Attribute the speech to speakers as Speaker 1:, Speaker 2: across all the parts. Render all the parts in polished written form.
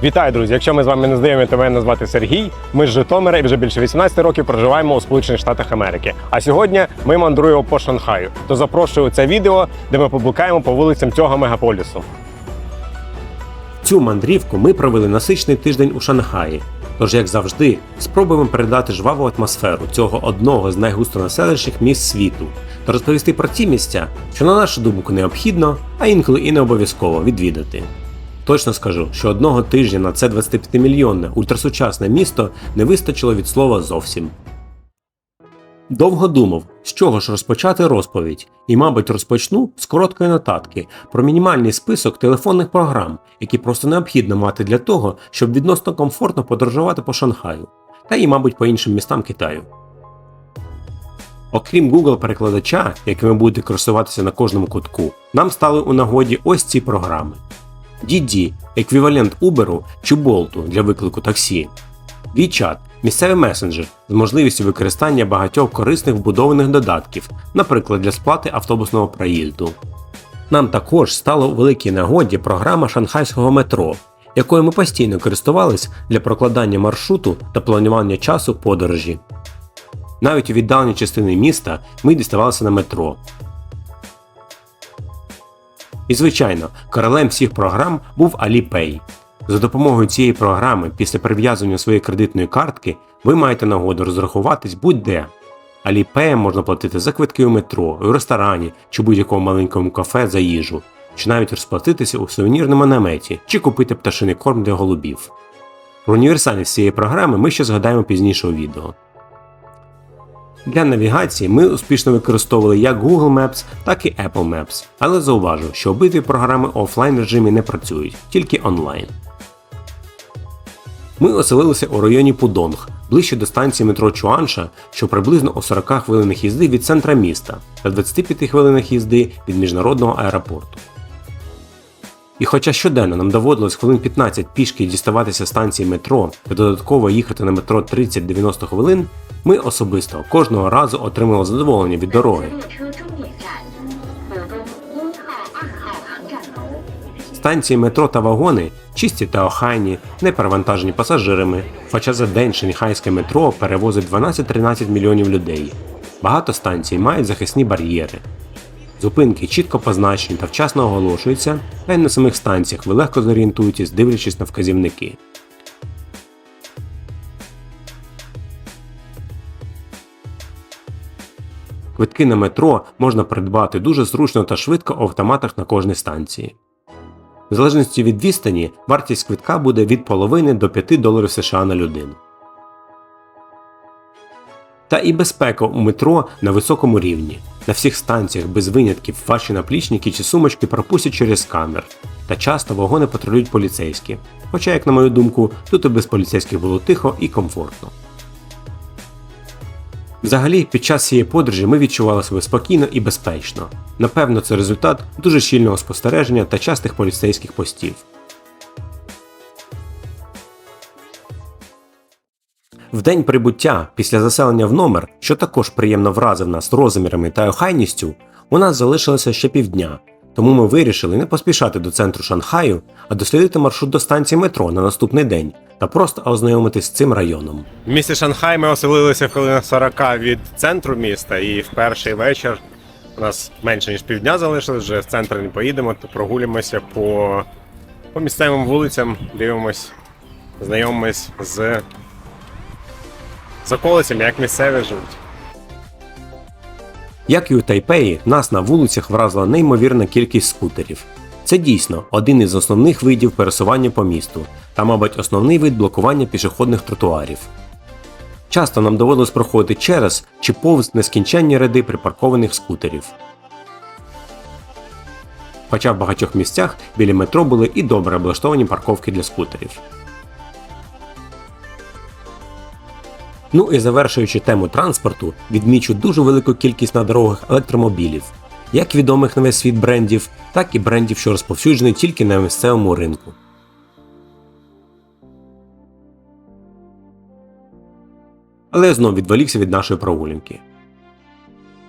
Speaker 1: Вітаю, друзі! Якщо ми з вами не знайомі, то мене звати Сергій. Ми з Житомира і вже більше 18 років проживаємо у Сполучених Штатах Америки. А сьогодні ми мандруємо по Шанхаю. То запрошую у це відео, де ми поблукаємо по вулицям цього мегаполісу.
Speaker 2: Цю мандрівку ми провели насичений тиждень у Шанхаї. Тож, як завжди, спробуємо передати жваву атмосферу цього одного з найгустонаселеніших міст світу та розповісти про ті місця, що на нашу думку необхідно, а інколи і не обов'язково відвідати. Точно скажу, що одного тижня на це 25-мільйонне ультрасучасне місто не вистачило від слова зовсім. Довго думав, з чого ж розпочати розповідь, і, мабуть, розпочну з короткої нотатки про мінімальний список телефонних програм, які просто необхідно мати для того, щоб відносно комфортно подорожувати по Шанхаю, та і, мабуть, по іншим містам Китаю. Окрім Google-перекладача, яким ви будете користуватися на кожному кутку, нам стали у нагоді ось ці програми. Didi – еквівалент Uber чи Bolt для виклику таксі. WeChat – місцевий месенджер з можливістю використання багатьох корисних вбудованих додатків, наприклад, для сплати автобусного проїзду. Нам також стало у великій нагоді програма шанхайського метро, якою ми постійно користувались для прокладання маршруту та планування часу подорожі. Навіть у віддалені частини міста ми діставалися на метро. І, звичайно, королем всіх програм був Alipay. За допомогою цієї програми після прив'язування своєї кредитної картки ви маєте нагоду розрахуватись будь-де. Alipay можна платити за квитки у метро, у ресторані чи будь-якому маленькому кафе за їжу, чи навіть розплатитися у сувенірному наметі, чи купити пташиний корм для голубів. Про універсальність цієї програми ми ще згадаємо пізніше у відео. Для навігації ми успішно використовували як Google Maps, так і Apple Maps, але зауважу, що обидві програми у офлайн режимі не працюють, тільки онлайн. Ми оселилися у районі Пудонг, ближче до станції метро Чуанша, що приблизно у 40 хвилинах їзди від центра міста та 25 хвилинах їзди від міжнародного аеропорту. І хоча щоденно нам доводилось хвилин 15 пішки діставатися станції метро та додатково їхати на метро 30-90 хвилин, ми особисто кожного разу отримали задоволення від дороги. Станції метро та вагони чисті та охайні, не перевантажені пасажирами, хоча за день шанхайське метро перевозить 12-13 мільйонів людей. Багато станцій мають захисні бар'єри. Зупинки чітко позначені та вчасно оголошуються, та й на самих станціях ви легко зорієнтуєтесь, дивлячись на вказівники. Квитки на метро можна придбати дуже зручно та швидко у автоматах на кожній станції. В залежності від відстані, вартість квитка буде від половини до $5 США на людину. Та і безпека у метро на високому рівні. На всіх станціях без винятків ваші наплічники чи сумочки пропустять через сканер. Та часто вагони патрулюють поліцейські. Хоча, як на мою думку, тут і без поліцейських було тихо і комфортно. Взагалі, під час цієї подорожі ми відчували себе спокійно і безпечно. Напевно, це результат дуже щільного спостереження та частих поліцейських постів. В день прибуття, після заселення в номер, що також приємно вразив нас розмірами та охайністю, у нас залишилося ще півдня, тому ми вирішили не поспішати до центру Шанхаю, а дослідити маршрут до станції метро на наступний день та просто ознайомитись з цим районом.
Speaker 1: В місті Шанхай ми оселилися в хвилинах 40 від центру міста, і в перший вечір у нас менше ніж півдня залишилось, вже в центр не поїдемо, то прогулюємося по місцевим вулицям, дивимось, знайомимось з околицями, як місцеві живуть.
Speaker 2: Як і у Тайпеї, нас на вулицях вразила неймовірна кількість скутерів. Це дійсно один із основних видів пересування по місту та, мабуть, основний вид блокування пішохідних тротуарів. Часто нам доводилось проходити через чи повз нескінченні ряди припаркованих скутерів. Хоча в багатьох місцях біля метро були і добре облаштовані парковки для скутерів. Ну і завершуючи тему транспорту, відмічу дуже велику кількість на дорогах електромобілів, як відомих на весь світ брендів, так і брендів, що розповсюджені тільки на місцевому ринку. Але я знов відволікся від нашої прогулянки.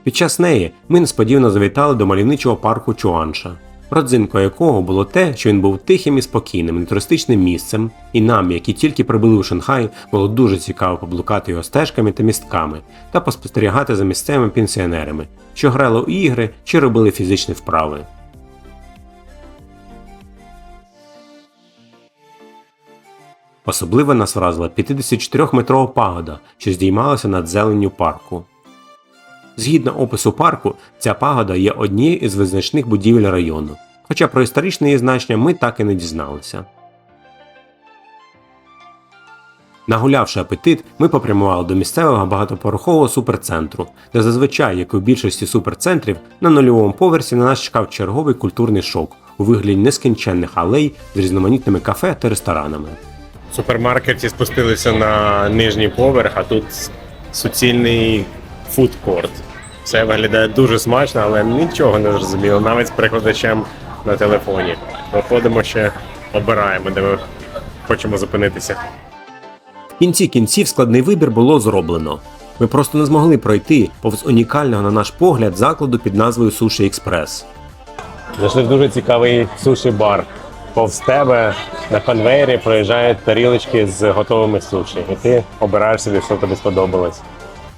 Speaker 2: Під час неї ми несподівано завітали до мальовничого парку Чуанша. родзинкою якого було те, що він був тихим і спокійним, нетуристичним місцем, і нам, які тільки прибули у Шанхай, було дуже цікаво поблукати його стежками та містками та поспостерігати за місцевими пенсіонерами, що грали у ігри чи робили фізичні вправи. Особливо нас вразила 54-метрова пагода, що здіймалася над зеленню парку. Згідно опису парку, ця пагода є однією із визначних будівель району, хоча про історичне її значення ми так і не дізналися. Нагулявши апетит, ми попрямували до місцевого багатоповерхового суперцентру, де зазвичай, як і у більшості суперцентрів, на нульовому поверсі на нас чекав черговий культурний шок у вигляді нескінченних алей з різноманітними кафе та ресторанами.
Speaker 1: В супермаркеті спустилися на нижній поверх, а тут суцільний фудкорт. Все виглядає дуже смачно, але нічого не зрозуміло, навіть з перекладачем на телефоні. Виходимо ще, обираємо, де ми хочемо зупинитися.
Speaker 2: В кінці кінців складний вибір було зроблено. Ми просто не змогли пройти повз унікального на наш погляд закладу під назвою Суші Експрес.
Speaker 1: Зайшли в дуже цікавий суші-бар. Повз тебе на конвейері проїжджають тарілочки з готовими суші, і ти обираєш собі, що тобі сподобалось.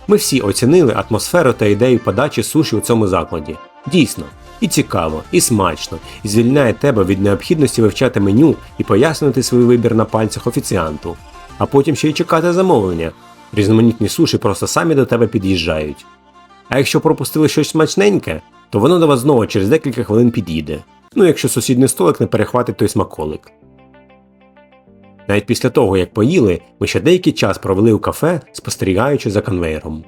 Speaker 2: Ми всі оцінили атмосферу та ідею подачі суші у цьому закладі. Дійсно, і цікаво, і смачно, і звільняє тебе від необхідності вивчати меню і пояснювати свій вибір на пальцях офіціанту. А потім ще й чекати замовлення. Різноманітні суші просто самі до тебе під'їжджають. А якщо пропустили щось смачненьке, то воно до вас знову через декілька хвилин підійде. Ну, якщо сусідній столик не перехватить той смаколик. Навіть після того, як поїли, ми ще деякий час провели у кафе, спостерігаючи за конвейером.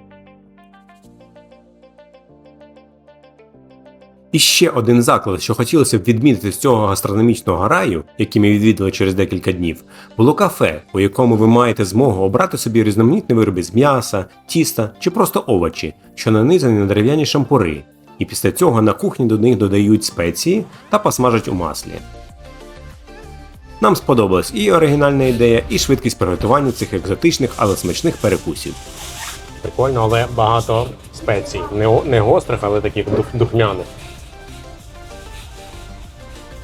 Speaker 2: І ще один заклад, що хотілося б відмітити з цього гастрономічного раю, який ми відвідали через декілька днів, було кафе, у якому ви маєте змогу обрати собі різноманітні вироби з м'яса, тіста чи просто овочі, що нанизані на дерев'яні шампури, і після цього на кухні до них додають спеції та посмажать у маслі. Нам сподобалась і оригінальна ідея, і швидкість приготування цих екзотичних, але смачних перекусів.
Speaker 1: Прикольно, але багато спецій. Не гострих, але таких духмяних.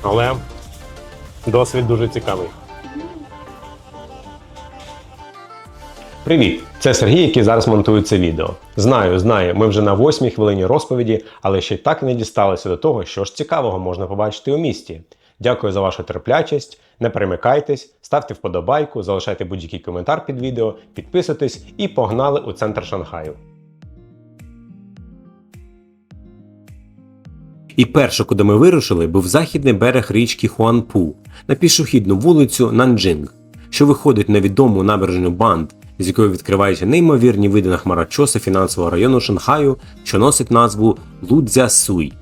Speaker 1: Але досвід дуже цікавий.
Speaker 2: Привіт! Це Сергій, який зараз монтує це відео. Знаю, ми вже на 8-й хвилині розповіді, але ще й так не дісталися до того, що ж цікавого можна побачити у місті. Дякую за вашу терплячість, не перемикайтесь, ставте вподобайку, залишайте будь-який коментар під відео, підписуйтесь і погнали у центр Шанхаю. І перше, куди ми вирушили, був західний берег річки Хуанпу, на пішохідну вулицю Нанджинг, що виходить на відому набережну Банд, з якої відкриваються неймовірні види на хмарочоси фінансового району Шанхаю, що носить назву Лудзясуй.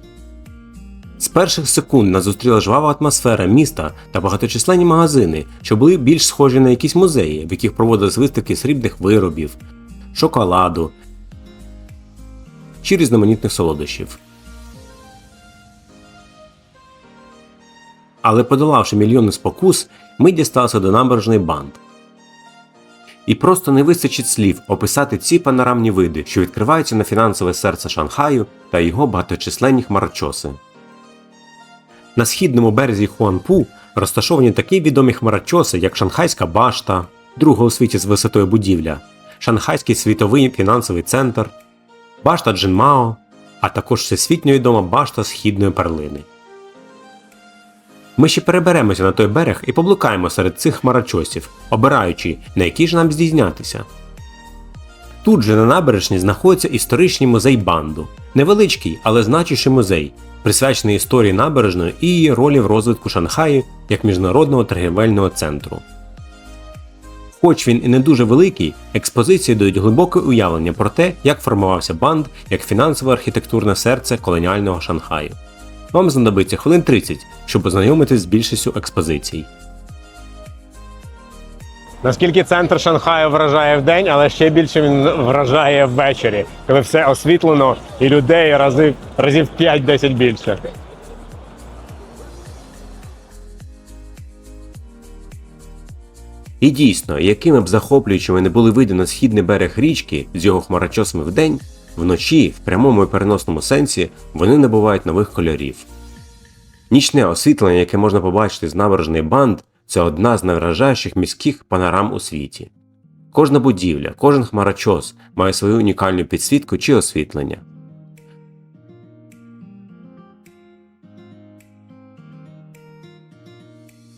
Speaker 2: З перших секунд нас зустріла жвава атмосфера міста та багаточисленні магазини, що були більш схожі на якісь музеї, в яких проводились виставки срібних виробів, шоколаду чи різноманітних солодощів. Але подолавши мільйони спокус, ми дісталися до набережної Банд. І просто не вистачить слів описати ці панорамні види, що відкриваються на фінансове серце Шанхаю та його багаточисленні хмарочоси. На східному березі Хуанпу розташовані такі відомі хмарочоси, як Шанхайська башта, друга у світі з висотою будівля, Шанхайський світовий фінансовий центр, башта Джинмао, а також всесвітньо відома башта Східної перлини. Ми ще переберемося на той берег і поблукаємо серед цих хмарочосів, обираючи, на які ж нам здійснятися. Тут же на набережні знаходиться історичний музей Банду. Невеличкий, але значущий музей, присвячений історії набережної і її ролі в розвитку Шанхаю як міжнародного торгівельного центру. Хоч він і не дуже великий, експозиції дають глибоке уявлення про те, як формувався Банд як фінансово-архітектурне серце колоніального Шанхаю. Вам знадобиться хвилин 30, щоб ознайомитись з більшістю експозицій.
Speaker 1: Наскільки центр Шанхаю вражає вдень, але ще більше він вражає ввечері, коли все освітлено і людей разів 5-10 більше.
Speaker 2: І дійсно, якими б захоплюючими не були види на східний берег річки з його хмарочосами вдень, вночі, в прямому і переносному сенсі, вони набувають нових кольорів. Нічне освітлення, яке можна побачити з набережної Банд, це одна з найвражаючих міських панорам у світі. Кожна будівля, кожен хмарочос має свою унікальну підсвітку чи освітлення.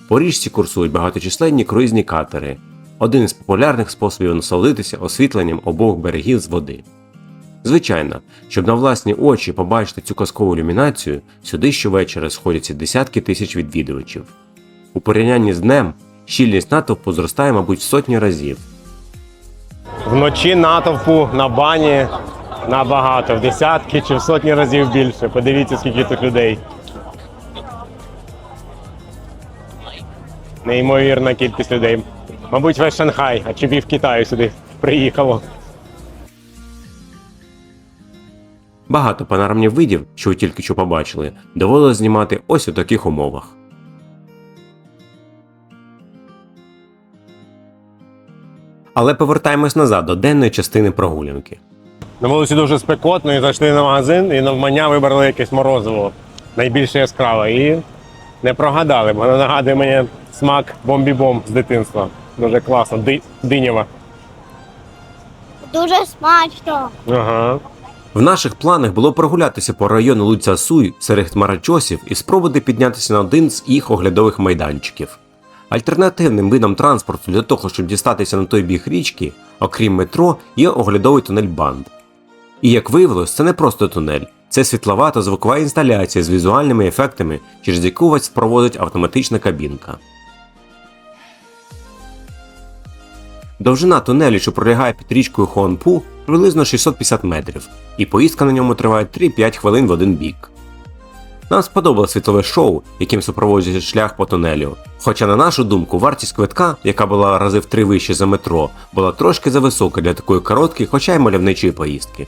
Speaker 2: По річці курсують багаточисленні круїзні катери – один із популярних способів насолодитися освітленням обох берегів з води. Звичайно, щоб на власні очі побачити цю казкову ілюмінацію, сюди щовечора сходяться десятки тисяч відвідувачів. У порівнянні з днем, щільність натовпу зростає, мабуть, в сотні разів.
Speaker 1: Вночі натовпу на бані набагато, в десятки чи в сотні разів більше. Подивіться, скільки тут людей. Неймовірна кількість людей. Мабуть, весь Шанхай, а чи пів Китаю сюди приїхало.
Speaker 2: Багато панорамних видів, що ви тільки що побачили, доводилось знімати ось у таких умовах. Але повертаємось назад до денної частини прогулянки.
Speaker 1: На вулиці дуже спекотно, і зайшли на магазин, і навмання вибрали якесь морозиво. Найбільше яскраве. І не прогадали, бо воно нагадує мені смак бомбі-бомб з дитинства. Дуже класно, динєва.
Speaker 3: Дуже смачно.
Speaker 1: Ага.
Speaker 2: В наших планах було прогулятися по району Луця Суй серед хмарочосів і спробувати піднятися на один з їх оглядових майданчиків. Альтернативним видом транспорту для того, щоб дістатися на той біг річки, окрім метро, є оглядовий тунель Банд. І як виявилось, це не просто тунель, це світлова та звукова інсталяція з візуальними ефектами, через яку вас проводить автоматична кабінка. Довжина тунелю, що пролягає під річкою Хуанпу, приблизно 650 метрів, і поїздка на ньому триває 3-5 хвилин в один бік. Нам сподобалось світлове шоу, яким супроводжується шлях по тунелю, хоча, на нашу думку, вартість квитка, яка була рази в 3 вище за метро, була трошки зависока для такої короткої, хоча й мальовничої поїздки.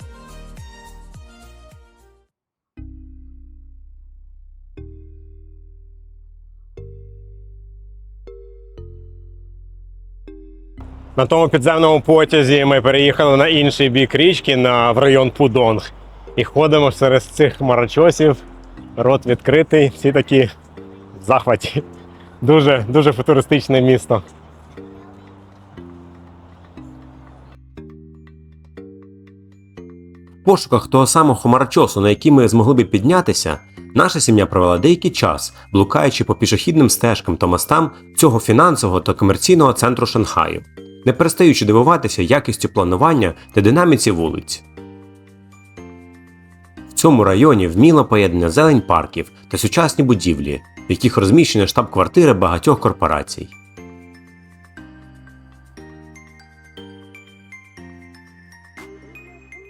Speaker 1: На тому підземному потязі ми переїхали на інший бік річки, в район Пудонг. І ходимо серед цих хмарочосів, рот відкритий, всі такі в захваті. Дуже футуристичне місто.
Speaker 2: В пошуках того самого хмарочосу, на який ми змогли би піднятися, наша сім'я провела деякий час, блукаючи по пішохідним стежкам та мостам цього фінансового та комерційного центру Шанхаю, не перестаючи дивуватися якістю планування та динаміці вулиць. В цьому районі вміло поєднання зелень парків та сучасні будівлі, в яких розміщені штаб-квартири багатьох корпорацій.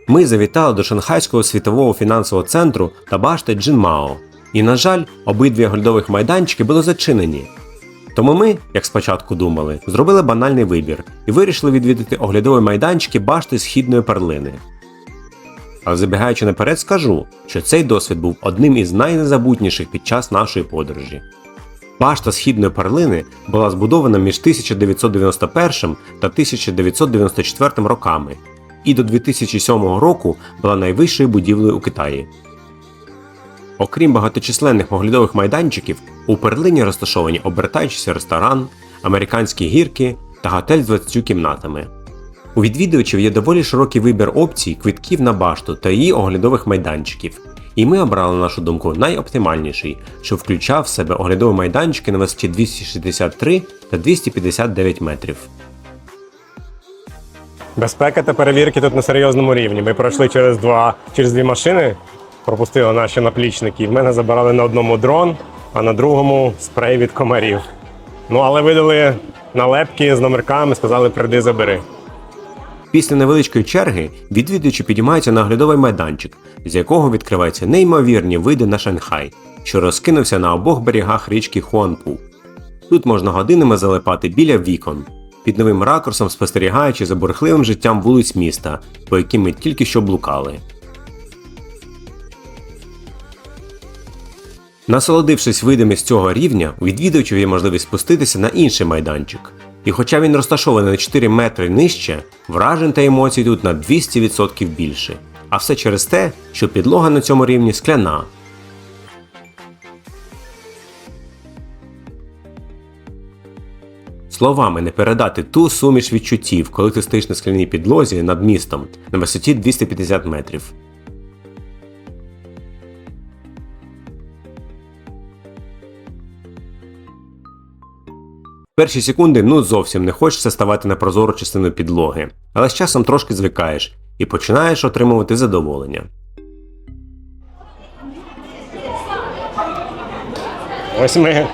Speaker 2: Ми завітали до Шанхайського світового фінансового центру та башти Джинмао. І, на жаль, обидві оглядових майданчики були зачинені. Тому ми, як спочатку думали, зробили банальний вибір і вирішили відвідати оглядові майданчики башти Східної перлини. Але забігаючи наперед, скажу, що цей досвід був одним із найнезабутніших під час нашої подорожі. Башта Східної перлини була збудована між 1991 та 1994 роками і до 2007 року була найвищою будівлею у Китаї. Окрім багаточисленних оглядових майданчиків, у перлині розташовані обертаючийся ресторан, американські гірки та готель з 20 кімнатами. У відвідувачів є доволі широкий вибір опцій квитків на башту та її оглядових майданчиків, і ми обрали, на нашу думку, найоптимальніший, що включав в себе оглядові майданчики на висоті 263 та 259 метрів.
Speaker 1: Безпека та перевірки тут на серйозному рівні. Ми пройшли через дві машини, пропустили наші наплічники, і в мене забирали на одному дрон, а на другому спрей від комарів. Але видали налепки з номерками, сказали «приди, забери».
Speaker 2: Після невеличкої черги відвідувачі підіймаються на оглядовий майданчик, з якого відкриваються неймовірні види на Шанхай, що розкинувся на обох берегах річки Хуанпу. Тут можна годинами залипати біля вікон, під новим ракурсом спостерігаючи за бурхливим життям вулиць міста, по яким ми тільки що блукали. Насолодившись видами з цього рівня, у відвідувачів є можливість спуститися на інший майданчик. І хоча він розташований на 4 метри нижче, вражень та емоцій тут на 200% більше. А все через те, що підлога на цьому рівні скляна. Словами не передати ту суміш відчуттів, коли ти стоїш на скляній підлозі над містом на висоті 250 метрів. Перші секунди зовсім не хочеться ставати на прозору частину підлоги, але з часом трошки звикаєш і починаєш отримувати задоволення.
Speaker 1: Ось ми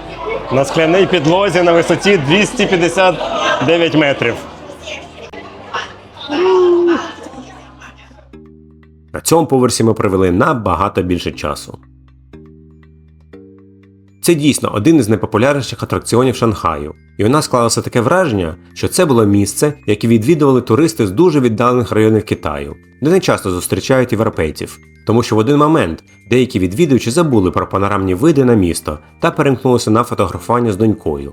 Speaker 1: на скляній підлозі на висоті 259 метрів.
Speaker 2: На цьому поверсі ми провели набагато більше часу. Це дійсно один із найпопулярніших атракціонів Шанхаю, і у нас склалося таке враження, що це було місце, яке відвідували туристи з дуже віддалених районів Китаю, де не часто зустрічають європейців, тому що в один момент деякі відвідувачі забули про панорамні види на місто та перемкнулися на фотографування з донькою,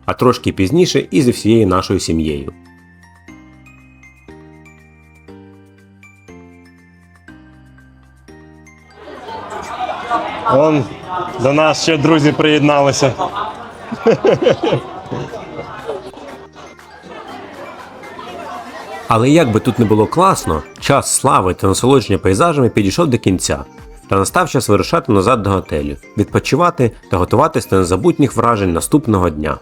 Speaker 2: а трошки пізніше і зі всією нашою сім'єю.
Speaker 1: Вон до нас ще друзі приєдналися.
Speaker 2: Але як би тут не було класно, час слави та насолодження пейзажами підійшов до кінця, та настав час вирушати назад до готелю, відпочивати та готуватись до незабутніх вражень наступного дня.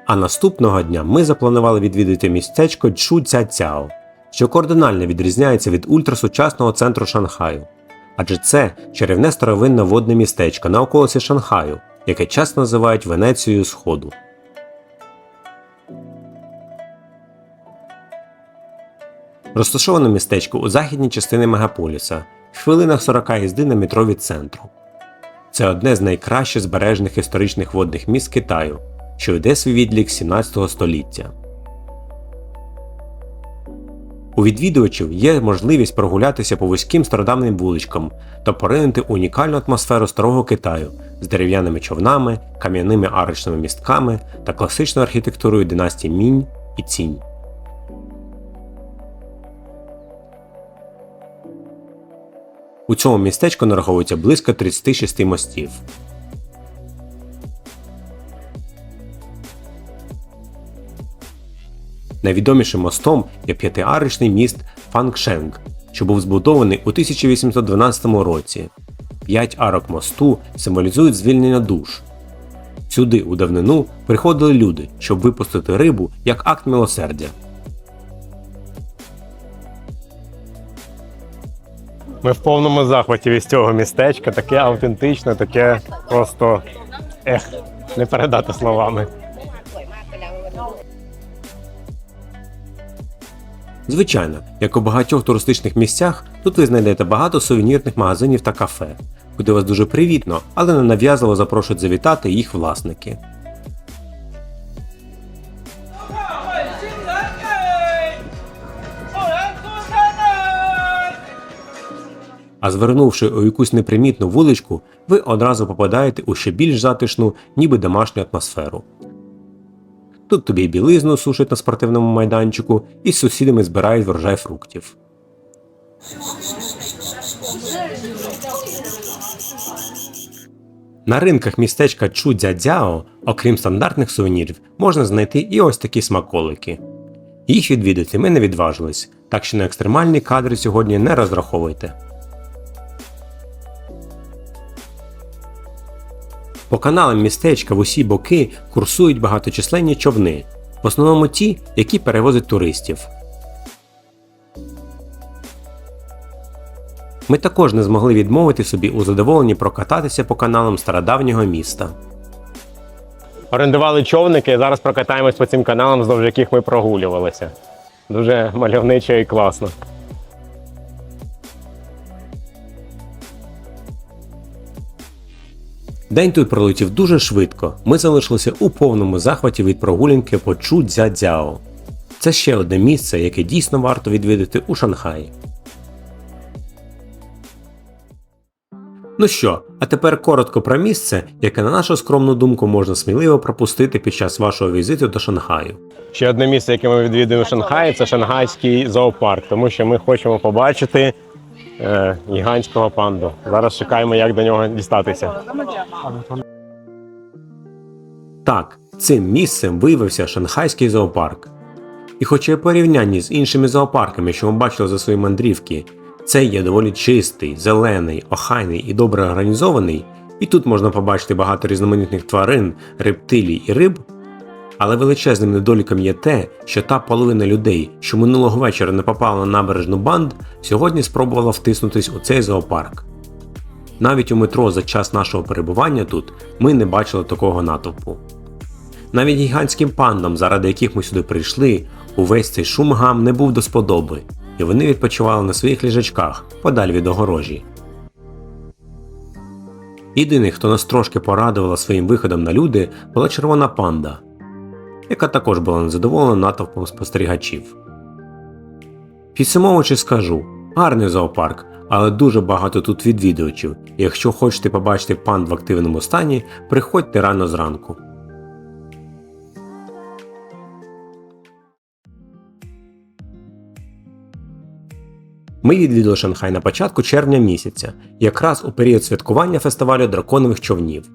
Speaker 2: А наступного дня ми запланували відвідати містечко Чжуцзяцяо, що кардинально відрізняється від ультрасучасного центру Шанхаю. Адже це чарівне старовинне водне містечко на околиці Шанхаю, яке часто називають Венецією Сходу. Розташоване містечко у західній частині мегаполіса, в хвилинах 40 їзди на метро від центру. Це одне з найкращих збережених історичних водних міст Китаю, що йде свій відлік з 17 століття. У відвідувачів є можливість прогулятися по вузьким стародавнім вуличкам та поринути унікальну атмосферу старого Китаю з дерев'яними човнами, кам'яними арочними містками та класичною архітектурою династій Мінь і Цінь. У цьому містечку нараховується близько 36 мостів. Найвідомішим мостом є п'ятиарочний міст Фангшенг, що був збудований у 1812 році. 5 арок мосту символізують звільнення душ. Сюди у давнину приходили люди, щоб випустити рибу як акт милосердя.
Speaker 1: Ми в повному захваті від цього містечка, таке автентичне, таке просто не передати словами.
Speaker 2: Звичайно, як у багатьох туристичних місцях, тут ви знайдете багато сувенірних магазинів та кафе, куди вас дуже привітно, але не нав'язливо запрошують завітати їх власники. А звернувши у якусь непримітну вуличку, ви одразу попадаєте у ще більш затишну, ніби домашню атмосферу. Тут тобі і білизну сушать на спортивному майданчику, і з сусідами збирають врожай фруктів. На ринках містечка Чжуцзяцяо, окрім стандартних сувенірів, можна знайти і ось такі смаколики. Їх відвідати ми не відважились, так що на екстремальні кадри сьогодні не розраховуйте. По каналам містечка в усі боки курсують багаточисленні човни, в основному ті, які перевозять туристів. Ми також не змогли відмовити собі у задоволенні прокататися по каналам стародавнього міста.
Speaker 1: Орендували човники, зараз прокатаємось по цим каналам, вздовж яких ми прогулювалися. Дуже мальовничо і класно.
Speaker 2: День тут пролетів дуже швидко, ми залишилися у повному захваті від прогулянки по Чжуцзяцяо. Це ще одне місце, яке дійсно варто відвідати у Шанхаї. Ну що, а тепер коротко про місце, яке на нашу скромну думку можна сміливо пропустити під час вашого візиту до Шанхаю.
Speaker 1: Ще одне місце, яке ми відвідуємо в Шанхаї, це шанхайський зоопарк, тому що ми хочемо побачити гігантського панду. Зараз чекаємо, як до нього дістатися.
Speaker 2: Так, цим місцем виявився шанхайський зоопарк. І хоча у порівнянні з іншими зоопарками, що ми бачили за свої мандрівки, цей є доволі чистий, зелений, охайний і добре організований, і тут можна побачити багато різноманітних тварин, рептилій і риб, але величезним недоліком є те, що та половина людей, що минулого вечора не попала на набережну Банд, сьогодні спробувала втиснутись у цей зоопарк. Навіть у метро за час нашого перебування тут ми не бачили такого натовпу. Навіть гігантським пандам, заради яких ми сюди прийшли, увесь цей шум гам не був до сподоби, і вони відпочивали на своїх ліжачках, подаль від огорожі. Єдиний, хто нас трошки порадувала своїм виходом на люди, була червона панда, яка також була незадоволена натовпом спостерігачів. Підсумовуючи скажу, гарний зоопарк, але дуже багато тут відвідувачів, і якщо хочете побачити панд в активному стані, приходьте рано зранку. Ми відвідали Шанхай на початку червня місяця, якраз у період святкування фестивалю драконових човнів.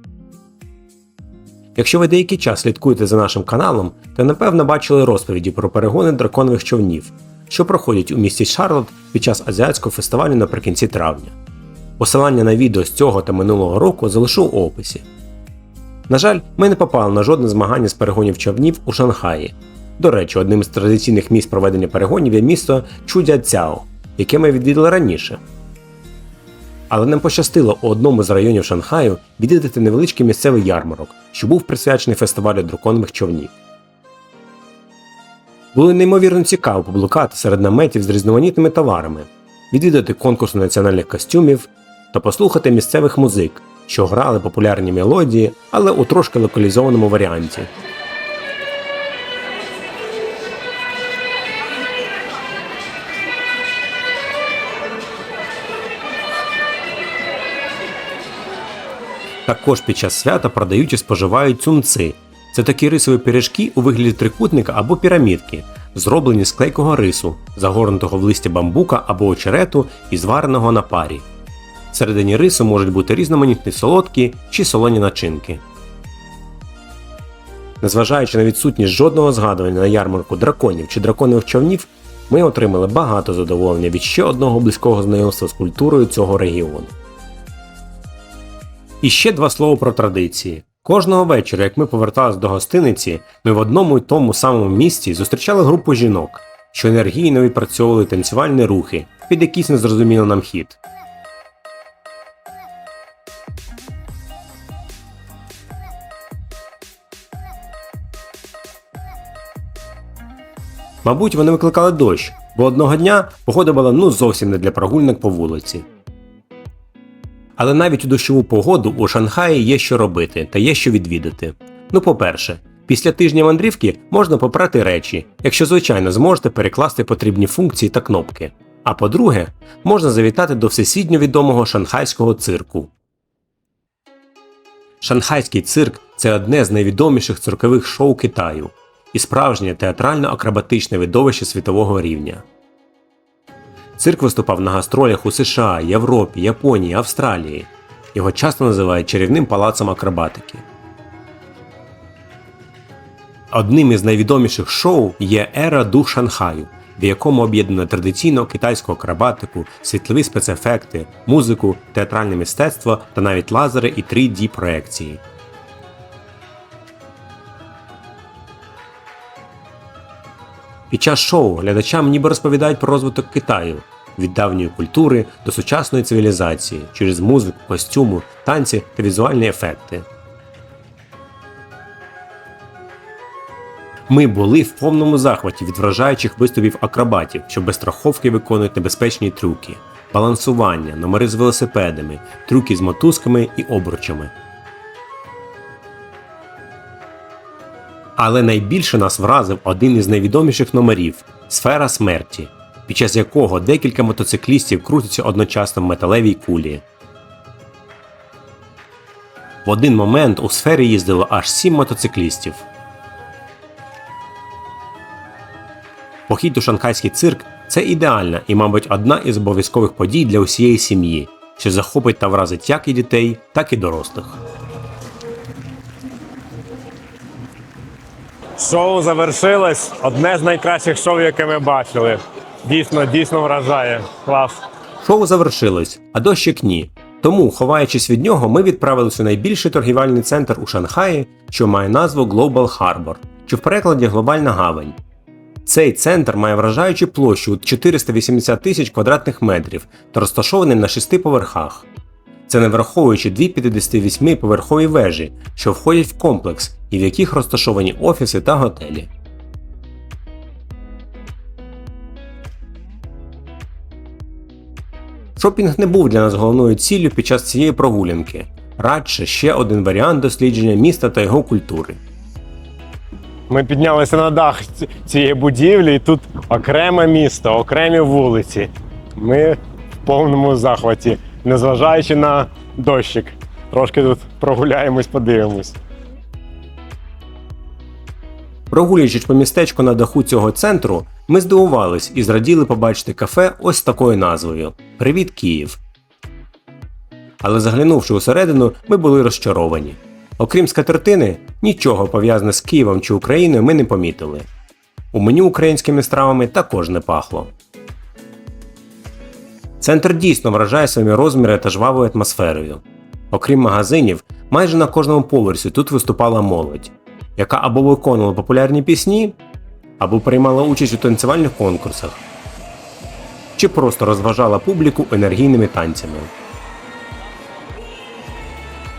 Speaker 2: Якщо ви деякий час слідкуєте за нашим каналом, то напевно бачили розповіді про перегони драконових човнів, що проходять у місті Шарлотт під час азіатського фестивалю наприкінці травня. Посилання на відео з цього та минулого року залишу у описі. На жаль, ми не попали на жодне змагання з перегонів човнів у Шанхаї. До речі, одним з традиційних місць проведення перегонів є місто Чудзяцяо, яке ми відвідали раніше. Але нам пощастило у одному з районів Шанхаю відвідати невеличкий місцевий ярмарок, що був присвячений фестивалю драконових човнів. Було неймовірно цікаво поблукати серед наметів з різноманітними товарами, відвідати конкурси національних костюмів та послухати місцевих музик, що грали популярні мелодії, але у трошки локалізованому варіанті. Також під час свята продають і споживають цунци. Це такі рисові пиріжки у вигляді трикутника або пірамідки, зроблені з клейкого рису, загорнутого в листі бамбука або очерету і звареного на парі. Всередині рису можуть бути різноманітні солодкі чи солоні начинки. Незважаючи на відсутність жодного згадування на ярмарку драконів чи драконових човнів, ми отримали багато задоволення від ще одного близького знайомства з культурою цього регіону. І ще два слова про традиції. Кожного вечора, як ми поверталися до гостиниці, ми в одному й тому самому місці зустрічали групу жінок, що енергійно відпрацьовували танцювальні рухи під якийсь незрозумілий нам хід. Мабуть, вони викликали дощ, бо одного дня погода була зовсім не для прогулянок по вулиці. Але навіть у дощову погоду у Шанхаї є що робити та є що відвідати. По-перше, після тижня мандрівки можна попрати речі, якщо звичайно зможете перекласти потрібні функції та кнопки. А по-друге, можна завітати до всесвітньо відомого шанхайського цирку. Шанхайський цирк – це одне з найвідоміших циркових шоу Китаю і справжнє театрально-акробатичне видовище світового рівня. Цирк виступав на гастролях у США, Європі, Японії, Австралії. Його часто називають чарівним палацом акробатики. Одним із найвідоміших шоу є «Ера Дух Шанхаю», в якому об'єднано традиційну китайську акробатику, світлові спецефекти, музику, театральне мистецтво та навіть лазери і 3D-проекції. Під час шоу глядачам ніби розповідають про розвиток Китаю від давньої культури до сучасної цивілізації через музику, костюму, танці та візуальні ефекти. Ми були в повному захваті від вражаючих виступів акробатів, що без страховки виконують небезпечні трюки, балансування, номери з велосипедами, трюки з мотузками і обручами. Але найбільше нас вразив один із найвідоміших номерів – «Сфера смерті», під час якого декілька мотоциклістів крутяться одночасно в металевій кулі. В один момент у сфері їздило аж 7 мотоциклістів. Похід у шанхайський цирк – це ідеальна і, мабуть, одна із обов'язкових подій для усієї сім'ї, що захопить та вразить як і дітей, так і дорослих.
Speaker 1: Шоу завершилось. Одне з найкращих шоу, яке ми бачили. Дійсно вражає. Клас.
Speaker 2: Шоу завершилось, а дощик ні. Тому, ховаючись від нього, ми відправилися у найбільший торгівельний центр у Шанхаї, що має назву Global Harbor, чи в перекладі Глобальна гавань. Цей центр має вражаючу площу у 480 тисяч квадратних метрів та розташований на 6 поверхах. Це не враховуючи дві 58-поверхові вежі, що входять в комплекс і в яких розташовані офіси та готелі. Шопінг не був для нас головною ціллю під час цієї прогулянки, радше ще один варіант дослідження міста та його культури.
Speaker 1: Ми піднялися на дах цієї будівлі, і тут окреме місто, окремі вулиці. Ми в повному захваті, незважаючи на дощик. Трошки тут прогуляємось, подивимось.
Speaker 2: Прогулюючись по містечку на даху цього центру, ми здивувались і зраділи побачити кафе ось з такою назвою «Привіт, Київ». Але заглянувши усередину, ми були розчаровані. Окрім скатертини, нічого пов'язане з Києвом чи Україною ми не помітили. У меню українськими стравами також не пахло. Центр дійсно вражає своїми розмірами та жвавою атмосферою. Окрім магазинів, майже на кожному поверсі тут виступала молодь, яка або виконувала популярні пісні, або приймала участь у танцювальних конкурсах, чи просто розважала публіку енергійними танцями.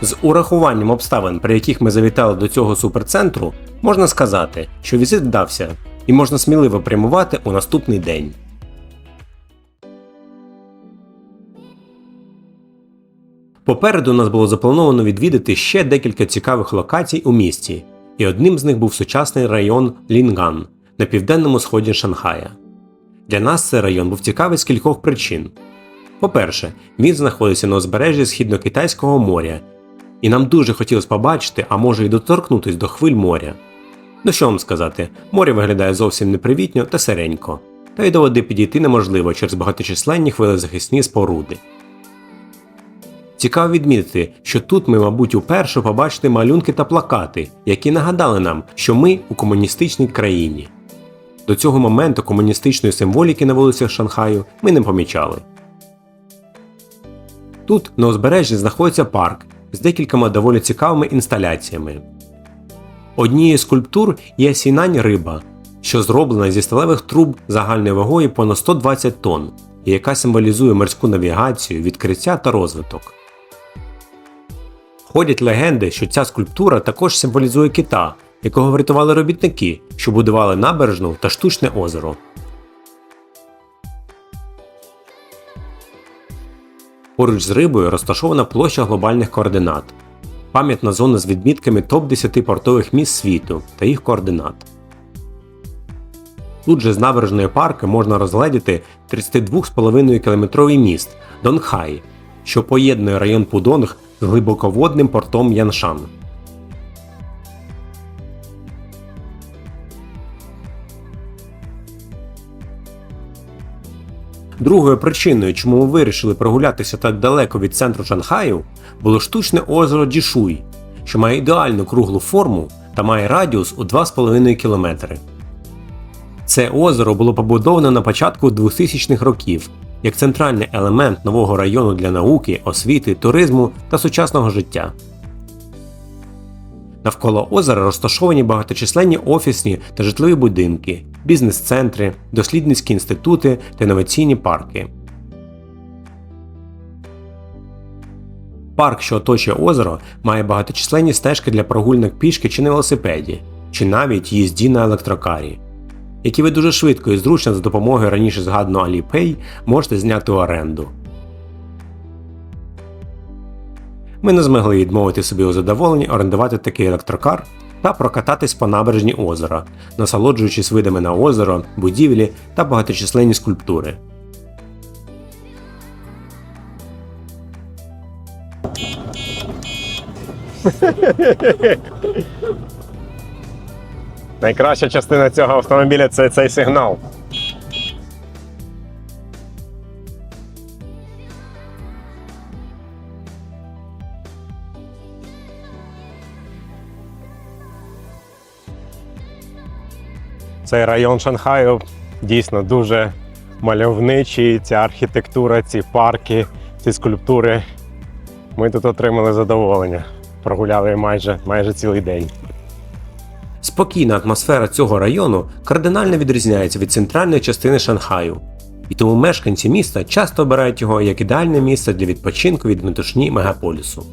Speaker 2: З урахуванням обставин, при яких ми завітали до цього суперцентру, можна сказати, що візит вдався і можна сміливо прямувати у наступний день. Попереду нас було заплановано відвідати ще декілька цікавих локацій у місті, і одним з них був сучасний район Лінган на південному сході Шанхая. Для нас цей район був цікавий з кількох причин. По-перше, він знаходиться на узбережжі Східно-Китайського моря, і нам дуже хотілося побачити, а може й доторкнутися до хвиль моря. Ну що вам сказати, море виглядає зовсім непривітньо та сиренько, та й до води підійти неможливо через багаточисленні хвилезахисні споруди. Цікаво відмітити, що тут ми, мабуть, уперше побачили малюнки та плакати, які нагадали нам, що ми у комуністичній країні. До цього моменту комуністичної символіки на вулицях Шанхаю ми не помічали. Тут на узбережжі знаходиться парк з декількома доволі цікавими інсталяціями. Однією з скульптур є сінань-риба, що зроблена зі сталевих труб загальною вагою понад 120 тонн, і яка символізує морську навігацію, відкриття та розвиток. Ходять легенди, що ця скульптура також символізує кита, якого врятували робітники, що будували набережну та штучне озеро. Поруч з рибою розташована площа глобальних координат – пам'ятна зона з відмітками топ-10 портових міст світу та їх координат. Тут же з набережної парку можна розгледіти 32,5-кілометровий міст Донхай, що поєднує район Пудонг з глибоководним портом Яншан. Другою причиною, чому ми вирішили прогулятися так далеко від центру Шанхаю, було штучне озеро Джішуй, що має ідеальну круглу форму та має радіус у 2,5 км. Це озеро було побудовано на початку 2000-х років як центральний елемент нового району для науки, освіти, туризму та сучасного життя. Навколо озера розташовані багаточисленні офісні та житлові будинки, бізнес-центри, дослідницькі інститути та інноваційні парки. Парк, що оточує озеро, має багаточисленні стежки для прогулянок пішки чи на велосипеді, чи навіть їзді на електрокарі, які ви дуже швидко і зручно за допомогою раніше згаданого Alipay можете зняти у оренду. Ми не змогли відмовити собі у задоволенні орендувати такий електрокар та прокататись по набережні озера, насолоджуючись видами на озеро, будівлі та багаточисленні скульптури.
Speaker 1: Найкраща частина цього автомобіля – це цей сигнал. Цей район Шанхаю дійсно дуже мальовничий, ця архітектура, ці парки, ці скульптури. Ми тут отримали задоволення. Прогуляли майже цілий день.
Speaker 2: Спокійна атмосфера цього району кардинально відрізняється від центральної частини Шанхаю. І тому мешканці міста часто обирають його як ідеальне місце для відпочинку від метушні мегаполісу.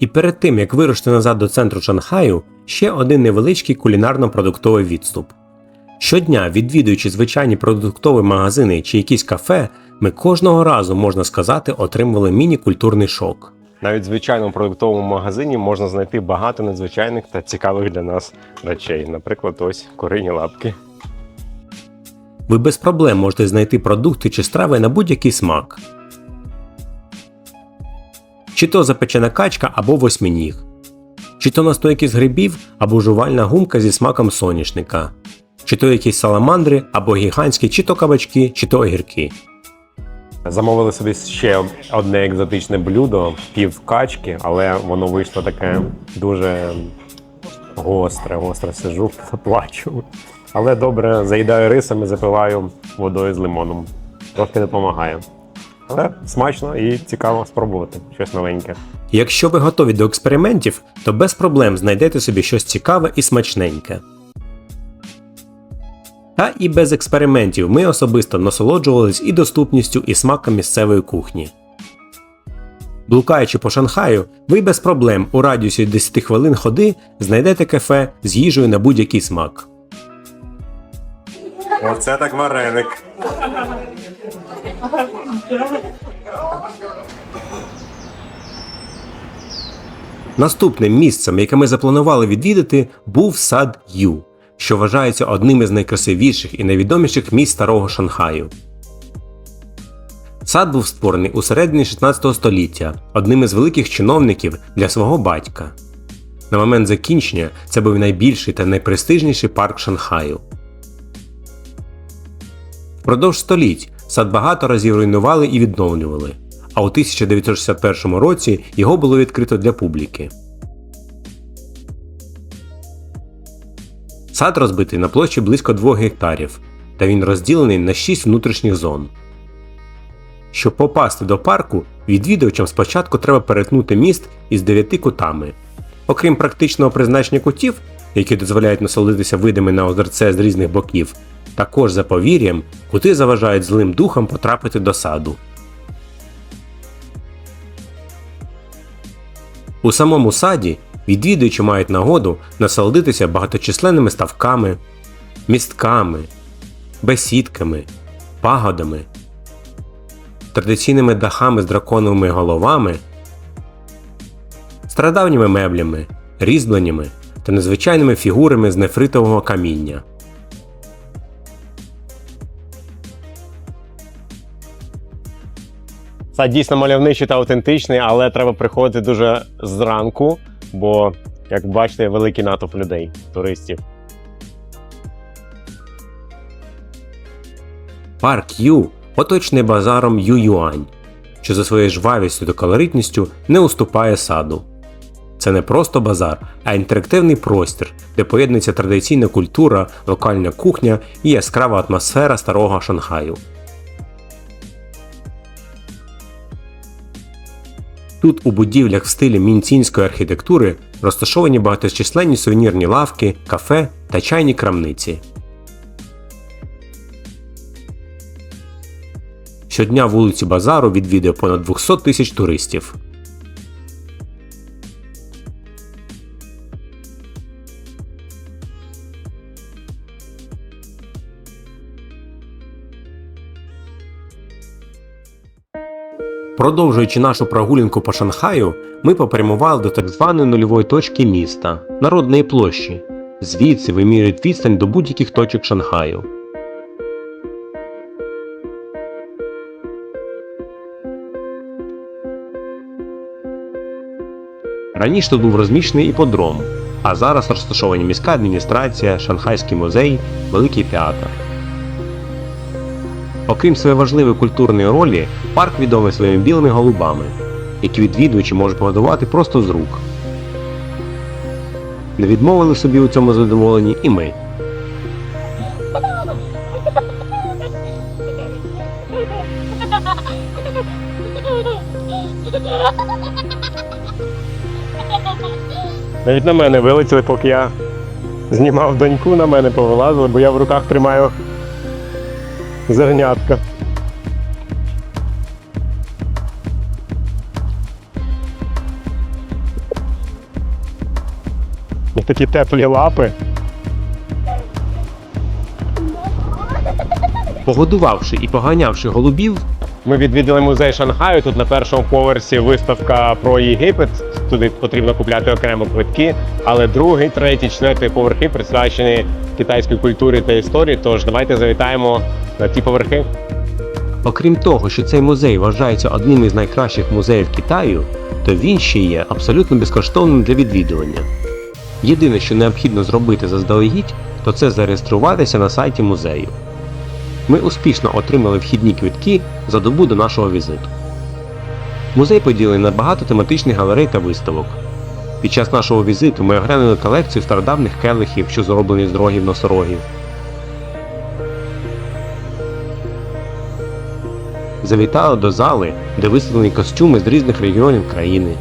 Speaker 2: І перед тим, як вирушити назад до центру Шанхаю, ще один невеличкий кулінарно-продуктовий відступ. Щодня, відвідуючи звичайні продуктові магазини чи якісь кафе, ми кожного разу, можна сказати, отримували міні-культурний шок.
Speaker 1: Навіть в звичайному продуктовому магазині можна знайти багато надзвичайних та цікавих для нас речей. Наприклад, ось курині лапки.
Speaker 2: Ви без проблем можете знайти продукти чи страви на будь-який смак. Чи то запечена качка або восьминіг. Чи то настойки з грибів або жувальна гумка зі смаком соняшника. Чи то якісь саламандри або гігантські чи то кабачки, чи то огірки.
Speaker 1: Замовили собі ще одне екзотичне блюдо, півкачки, але воно вийшло таке дуже гостре сижу, плачу. Але добре, заїдаю рисом і запиваю водою з лимоном. Трохи допомагає. Але смачно і цікаво спробувати щось новеньке.
Speaker 2: Якщо ви готові до експериментів, то без проблем знайдете собі щось цікаве і смачненьке. Та і без експериментів ми особисто насолоджувались і доступністю, і смаком місцевої кухні. Блукаючи по Шанхаю, ви без проблем у радіусі 10 хвилин ходи знайдете кафе з їжею на будь-який смак.
Speaker 1: Оце так вареник.
Speaker 2: Наступним місцем, яке ми запланували відвідати, був сад Ю, що вважається одним із найкрасивіших і найвідоміших місць старого Шанхаю. Сад був створений у середині 16 століття одним із великих чиновників для свого батька. На момент закінчення це був найбільший та найпрестижніший парк Шанхаю. Впродовж століть сад багато разів руйнували і відновлювали, а у 1961 році його було відкрито для публіки. Сад розбитий на площі близько 2 гектарів, та він розділений на 6 внутрішніх зон. Щоб попасти до парку, відвідувачам спочатку треба перетнути міст із 9 кутами. Окрім практичного призначення кутів, які дозволяють насолодитися видами на озерце з різних боків, також за повір'ям, кути заважають злим духам потрапити до саду. У самому саді відвідувачі мають нагоду насолодитися багаточисленними ставками, містками, бесідками, пагодами, традиційними дахами з драконовими головами, стародавніми меблями, різьбленнями та незвичайними фігурами з нефритового каміння.
Speaker 1: Сад дійсно мальовничий та аутентичний, але треба приходити дуже зранку, бо, як бачите, великий натовп людей, туристів.
Speaker 2: Парк Ю оточений базаром Ю-Юань, що за своєю жвавістю та колоритністю не уступає саду. Це не просто базар, а інтерактивний простір, де поєднується традиційна культура, локальна кухня і яскрава атмосфера старого Шанхаю. Тут у будівлях в стилі мінцінської архітектури розташовані багаточисленні сувенірні лавки, кафе та чайні крамниці. Щодня вулиці базару відвідує понад 200 тисяч туристів. Продовжуючи нашу прогулянку по Шанхаю, ми попрямували до так званої нульової точки міста – Народної площі. Звідси вимірюють відстань до будь-яких точок Шанхаю. Раніше тут був розміщений іподром, а зараз розташовані міська адміністрація, Шанхайський музей, Великий театр. Окрім своєї важливої культурної ролі, парк відомий своїми білими голубами. які відвідувачі можуть погодувати просто з рук. Не відмовили собі у цьому задоволенні і ми.
Speaker 1: Навіть на мене вилетіли, поки я знімав доньку, на мене повилазили, бо я в руках тримаю зернятка. І такі теплі лапи.
Speaker 2: Погодувавши і поганявши голубів,
Speaker 1: Ми відвідали музей Шанхаю. Тут на першому поверсі виставка про Єгипет. Туди потрібно купляти окремо квитки. Але другий, третій, четвертий поверхи присвячені китайській культурі та історії. Тож давайте завітаємо на ті поверхи.
Speaker 2: окрім того, що цей музей вважається одним із найкращих музеїв Китаю, то він ще є абсолютно безкоштовним для відвідування. Єдине, що необхідно зробити заздалегідь, то це зареєструватися на сайті музею. Ми успішно отримали вхідні квитки за добу до нашого візиту. Музей поділений на багато тематичних галерей та виставок. Під час нашого візиту ми оглянули колекцію стародавніх келихів, що зроблені з рогів носорогів. Завітали до зали, де виставлені костюми з різних регіонів країни.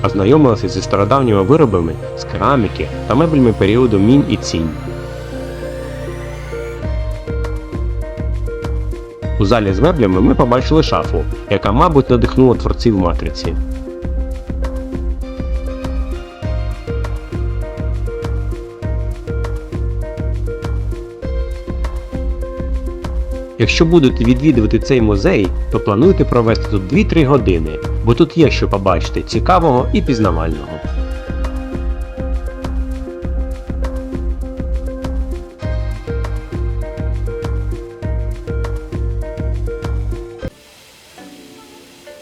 Speaker 2: Ознайомилися зі стародавніми виробами з кераміки та меблями періоду Мін і Цінь. У залі з меблями ми побачили шафу, яка, мабуть, надихнула творців матриці. Якщо будете відвідувати цей музей, то плануйте провести тут 2-3 години, бо тут є що побачити цікавого і пізнавального.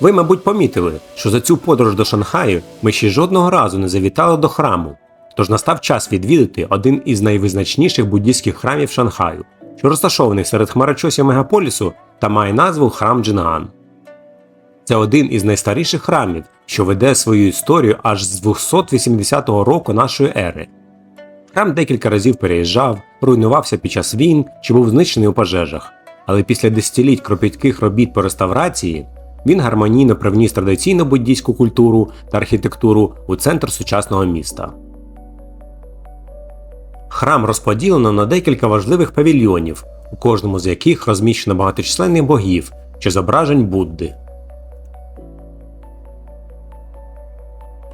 Speaker 2: Ви, мабуть, помітили, що за цю подорож до Шанхаю ми ще жодного разу не завітали до храму, тож настав час відвідати один із найвизначніших буддійських храмів Шанхаю, що розташований серед хмарочосів мегаполісу та має назву Храм Джинган. Це один із найстаріших храмів, що веде свою історію аж з 280 року нашої ери. Храм декілька разів переїжджав, руйнувався під час війн чи був знищений у пожежах, але після десятиліть кропітких робіт по реставрації він гармонійно привніс традиційну буддійську культуру та архітектуру у центр сучасного міста. Храм розподілено на декілька важливих павільйонів, у кожному з яких розміщено багаточисленних богів чи зображень Будди.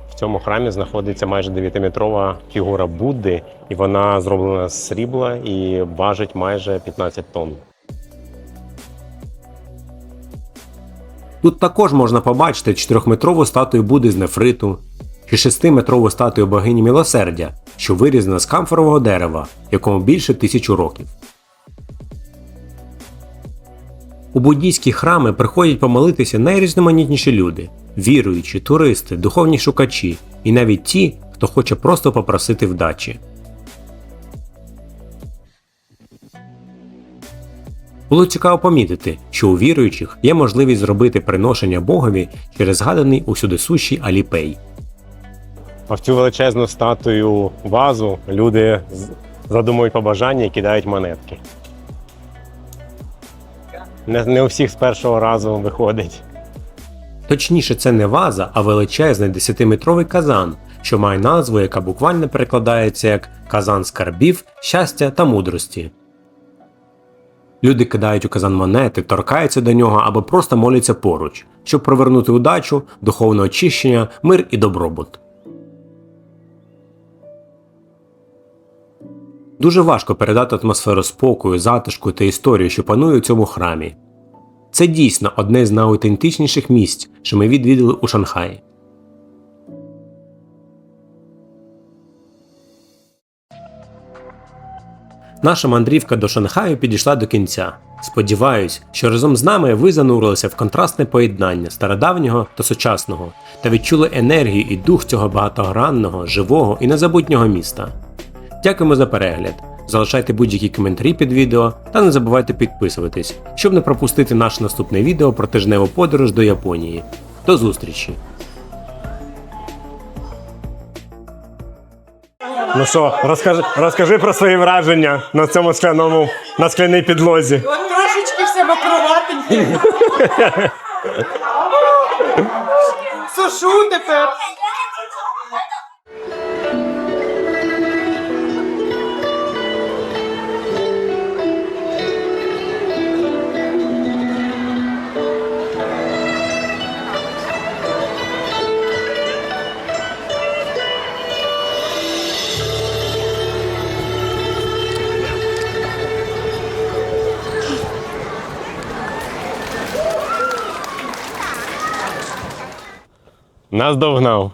Speaker 1: В цьому храмі знаходиться майже 9-метрова фігура Будди, і вона зроблена з срібла і важить майже 15 тонн.
Speaker 2: Тут також можна побачити 4-метрову статую Будди з нефриту, чи 6-метрову статую богині Милосердя, що вирізана з камфорового дерева, якому більше 1000 років. У буддійські храми приходять помолитися найрізноманітніші люди – віруючі, туристи, духовні шукачі і навіть ті, хто хоче просто попросити вдачі. Було цікаво помітити, що у віруючих є можливість зробити приношення Богові через згаданий усюдисущий Аліпей.
Speaker 1: А в цю величезну статую вазу люди задумують побажання і кидають монетки. Не у всіх з першого разу виходить.
Speaker 2: Точніше, це не ваза, а величезний 10-метровий казан, що має назву, яка буквально перекладається як «казан скарбів, щастя та мудрості». Люди кидають у казан монети, торкаються до нього або просто моляться поруч, щоб привернути удачу, духовне очищення, мир і добробут. Дуже важко передати атмосферу спокою, затишку та історію, що панує у цьому храмі. Це дійсно одне з найаутентичніших місць, що ми відвідали у Шанхаї. Наша мандрівка до Шанхаю підійшла до кінця. Сподіваюсь, що разом з нами ви занурилися в контрастне поєднання стародавнього та сучасного та відчули енергію і дух цього багатогранного, живого і незабутнього міста. Дякуємо за перегляд. залишайте будь-які коментарі під відео та не забувайте підписуватись, щоб не пропустити наше наступне відео про тижневу подорож до Японії. До зустрічі!
Speaker 1: Ну що, розкажи про свої враження на цьому на скляній підлозі.
Speaker 3: От трошечки все мокроватеньке. Сушу тепер.
Speaker 1: Нас догнав.